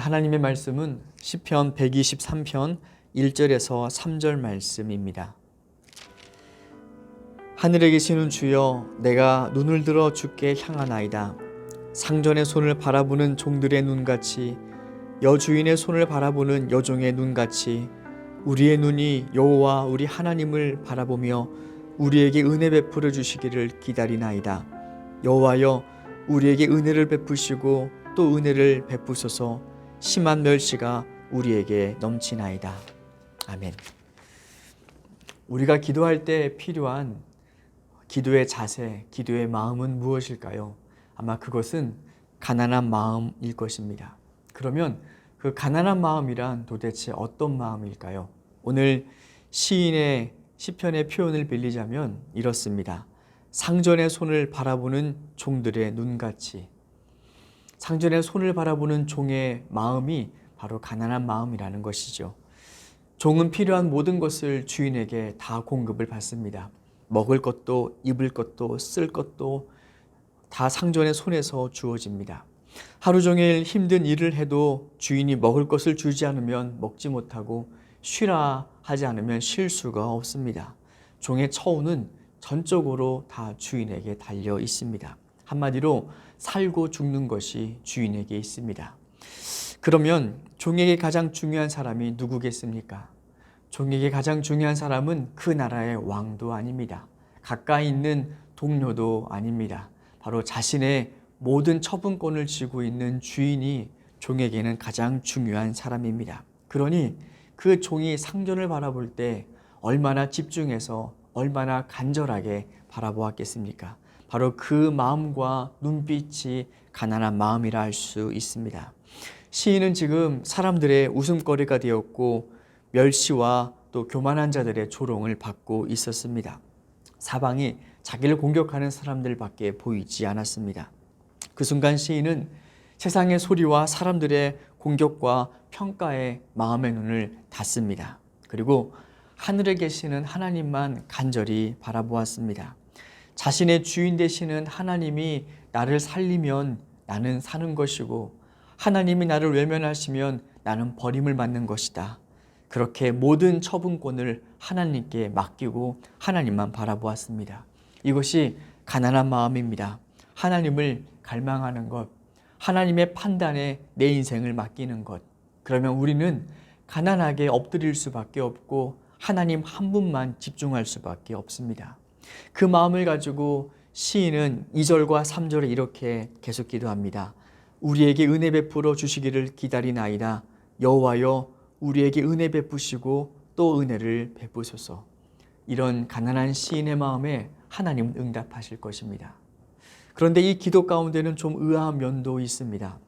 오늘 하나님의 말씀은 시편 123편 1절에서 3절 말씀입니다. 하늘에 계시는 주여, 내가 눈을 들어 주께 향하나이다. 상전의 손을 바라보는 종들의 눈같이, 여주인의 손을 바라보는 여종의 눈같이 우리의 눈이 여호와 우리 하나님을 바라보며 우리에게 은혜 베풀어 주시기를 기다리나이다. 여호와여, 우리에게 은혜를 베푸시고 또 은혜를 베푸소서. 심한 멸시가 우리에게 넘치나이다. 아멘. 우리가 기도할 때 필요한 기도의 자세, 기도의 마음은 무엇일까요? 아마 그것은 가난한 마음일 것입니다. 그러면 그 가난한 마음이란 도대체 어떤 마음일까요? 오늘 시인의 시편의 표현을 빌리자면 이렇습니다. 상전의 손을 바라보는 종들의 눈같이. 상전의 손을 바라보는 종의 마음이 바로 가난한 마음이라는 것이죠. 종은 필요한 모든 것을 주인에게 다 공급을 받습니다. 먹을 것도 입을 것도 쓸 것도 다 상전의 손에서 주어집니다. 하루 종일 힘든 일을 해도 주인이 먹을 것을 주지 않으면 먹지 못하고 쉬라 하지 않으면 쉴 수가 없습니다. 종의 처우는 전적으로 다 주인에게 달려 있습니다. 한마디로 살고 죽는 것이 주인에게 있습니다. 그러면 종에게 가장 중요한 사람이 누구겠습니까? 종에게 가장 중요한 사람은 그 나라의 왕도 아닙니다. 가까이 있는 동료도 아닙니다. 바로 자신의 모든 처분권을 쥐고 있는 주인이 종에게는 가장 중요한 사람입니다. 그러니 그 종이 상전을 바라볼 때 얼마나 집중해서 얼마나 간절하게 바라보았겠습니까? 바로 그 마음과 눈빛이 가난한 마음이라 할 수 있습니다. 시인은 지금 사람들의 웃음거리가 되었고 멸시와 또 교만한 자들의 조롱을 받고 있었습니다. 사방이 자기를 공격하는 사람들밖에 보이지 않았습니다. 그 순간 시인은 세상의 소리와 사람들의 공격과 평가에 마음의 눈을 닫습니다. 그리고 하늘에 계시는 하나님만 간절히 바라보았습니다. 자신의 주인 되시는 하나님이 나를 살리면 나는 사는 것이고 하나님이 나를 외면하시면 나는 버림을 받는 것이다. 그렇게 모든 처분권을 하나님께 맡기고 하나님만 바라보았습니다. 이것이 가난한 마음입니다. 하나님을 갈망하는 것, 하나님의 판단에 내 인생을 맡기는 것. 그러면 우리는 가난하게 엎드릴 수밖에 없고 하나님 한 분만 집중할 수밖에 없습니다. 그 마음을 가지고 시인은 2절과 3절에 이렇게 계속 기도합니다. 우리에게 은혜 베풀어 주시기를 기다리나이다. 여호와여, 우리에게 은혜 베푸시고 또 은혜를 베푸소서. 이런 가난한 시인의 마음에 하나님은 응답하실 것입니다. 그런데 이 기도 가운데는 좀 의아한 면도 있습니다.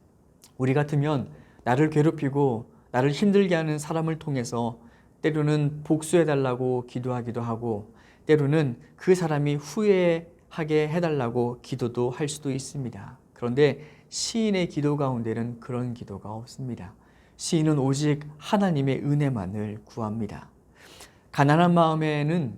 우리 같으면 나를 괴롭히고 나를 힘들게 하는 사람을 통해서 때로는 복수해달라고 기도하기도 하고 때로는 그 사람이 후회하게 해달라고 기도도 할 수도 있습니다. 그런데 시인의 기도 가운데는 그런 기도가 없습니다. 시인은 오직 하나님의 은혜만을 구합니다. 가난한 마음에는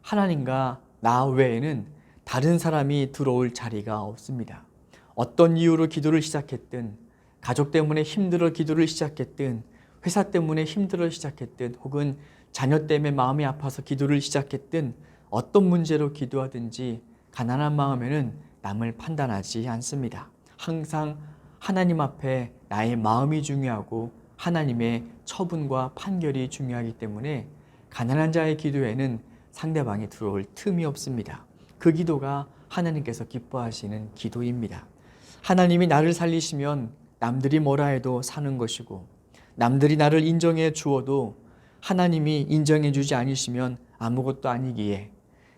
하나님과 나 외에는 다른 사람이 들어올 자리가 없습니다. 어떤 이유로 기도를 시작했든, 가족 때문에 힘들어 기도를 시작했든, 회사 때문에 힘들어 시작했든, 혹은 자녀 때문에 마음이 아파서 기도를 시작했든, 어떤 문제로 기도하든지 가난한 마음에는 남을 판단하지 않습니다. 항상 하나님 앞에 나의 마음이 중요하고 하나님의 처분과 판결이 중요하기 때문에 가난한 자의 기도에는 상대방이 들어올 틈이 없습니다. 그 기도가 하나님께서 기뻐하시는 기도입니다. 하나님이 나를 살리시면 남들이 뭐라 해도 사는 것이고 남들이 나를 인정해 주어도 하나님이 인정해 주지 않으시면 아무것도 아니기에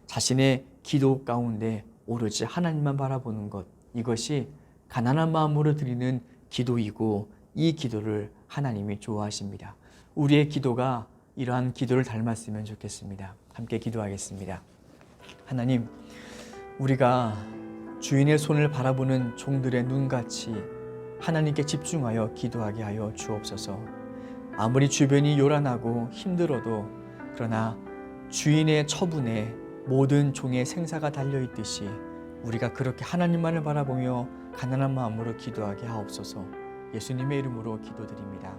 자신의 기도 가운데 오로지 하나님만 바라보는 것, 이것이 가난한 마음으로 드리는 기도이고 이 기도를 하나님이 좋아하십니다. 우리의 기도가 이러한 기도를 닮았으면 좋겠습니다. 함께 기도하겠습니다. 하나님, 우리가 주인의 손을 바라보는 종들의 눈같이 하나님께 집중하여 기도하게 하여 주옵소서. 아무리 주변이 요란하고 힘들어도 그러나 주인의 처분에 모든 종의 생사가 달려있듯이 우리가 그렇게 하나님만을 바라보며 가난한 마음으로 기도하게 하옵소서. 예수님의 이름으로 기도드립니다.